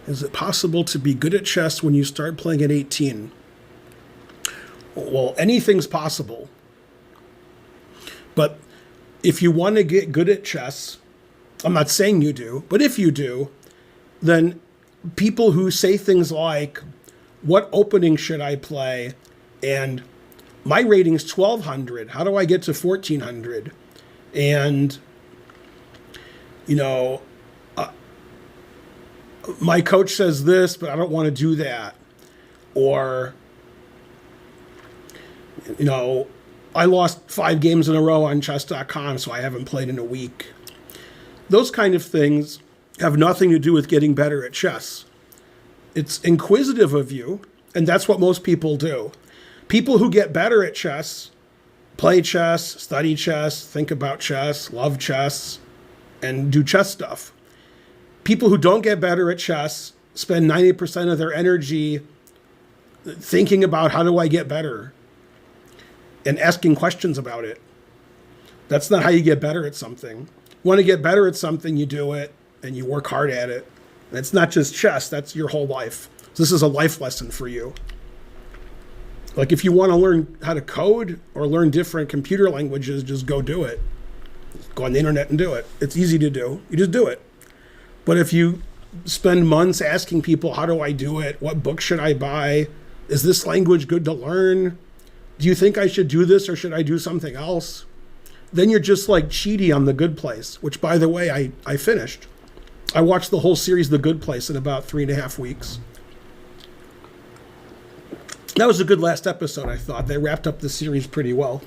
Is it possible to be good at chess when you start playing at 18? Well, anything's possible. But if you want to get good at chess, I'm not saying you do, but if you do, then people who say things like, what opening should I play? And my rating's 1200. How do I get to 1400? And, my coach says this, but I don't want to do that. Or, I lost 5 games in a row on chess.com, so I haven't played in a week. Those kind of things have nothing to do with getting better at chess. It's inquisitive of you, and that's what most people do. People who get better at chess play chess, study chess, think about chess, love chess, and do chess stuff. People who don't get better at chess spend 90% of their energy thinking about how do I get better and asking questions about it. That's not how you get better at something. You want to get better at something, you do it, and you work hard at it. And it's not just chess, that's your whole life. This is a life lesson for you. Like if you want to learn how to code or learn different computer languages, just go do it. Go on the internet and do it. It's easy to do. You just do it. But if you spend months asking people, how do I do it? What book should I buy? Is this language good to learn? Do you think I should do this or should I do something else? Then you're just like Chidi on The Good Place, which, by the way, I finished. I watched the whole series The Good Place in about 3.5 weeks. That was a good last episode, I thought. They wrapped up the series pretty well.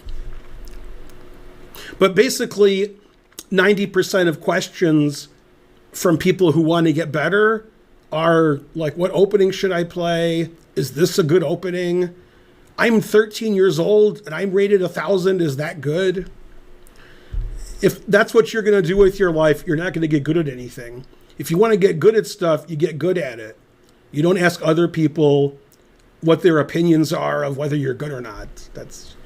But basically, 90% of questions from people who want to get better are like, what opening should I play? Is this a good opening? I'm 13 years old and I'm rated 1,000. Is that good? If that's what you're going to do with your life, you're not going to get good at anything. If you want to get good at stuff, you get good at it. You don't ask other people what their opinions are of whether you're good or not. That's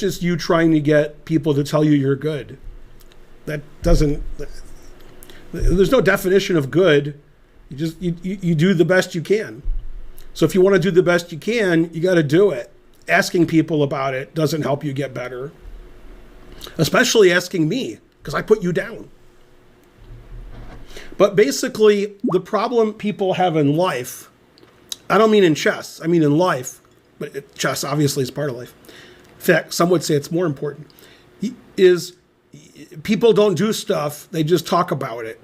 just you trying to get people to tell you you're good. There's no definition of good. You do the best you can. So if you want to do the best you can, you got to do it. Asking people about it doesn't help you get better. Especially asking me, because I put you down. But basically, the problem people have in life, I don't mean in chess, I mean in life, but chess obviously is part of life. In fact, some would say it's more important, is people don't do stuff, they just talk about it.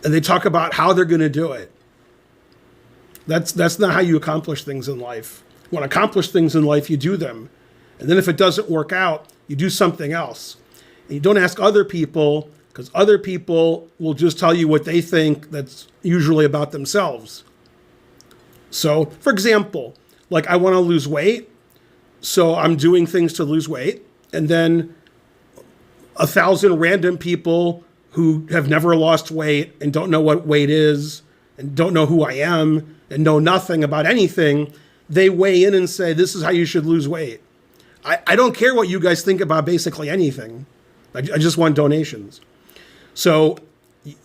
And they talk about how they're going to do it. That's not how you accomplish things in life. You want to accomplish things in life, you do them. And then if it doesn't work out, you do something else. And you don't ask other people, because other people will just tell you what they think that's usually about themselves. So, for example, like I want to lose weight, so I'm doing things to lose weight, and then 1,000 random people who have never lost weight and don't know what weight is and don't know who I am and know nothing about anything, they weigh in and say, this is how you should lose weight. I don't care what you guys think about basically anything. I just want donations. So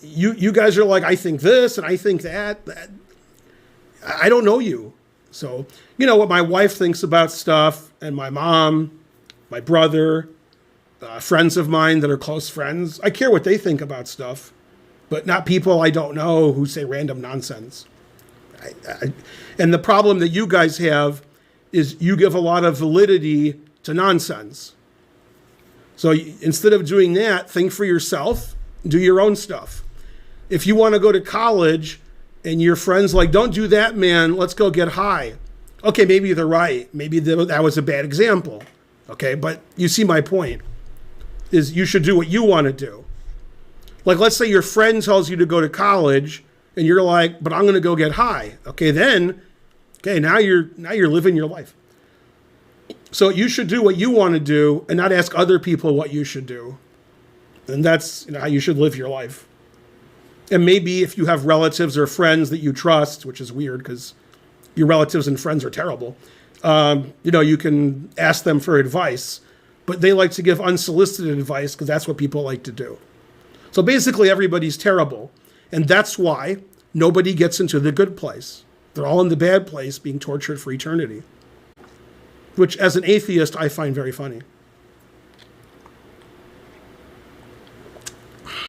you guys are like, I think this and I think that. I don't know you. So, what my wife thinks about stuff, and my mom, my brother, friends of mine that are close friends, I care what they think about stuff, but not people I don't know who say random nonsense. And the problem that you guys have is you give a lot of validity to nonsense. So instead of doing that, think for yourself, do your own stuff. If you want to go to college and your friends like, don't do that, man, let's go get high. Okay, maybe they're right. Maybe that was a bad example. Okay, but you see my point, is you should do what you want to do. Like, let's say your friend tells you to go to college and you're like, but I'm going to go get high. Okay, now you're living your life. So you should do what you want to do and not ask other people what you should do. And that's how you should live your life. And maybe if you have relatives or friends that you trust, which is weird because your relatives and friends are terrible, you can ask them for advice, but they like to give unsolicited advice because that's what people like to do. So basically everybody's terrible. And that's why nobody gets into the good place. They're all in the bad place being tortured for eternity. Which, as an atheist, I find very funny.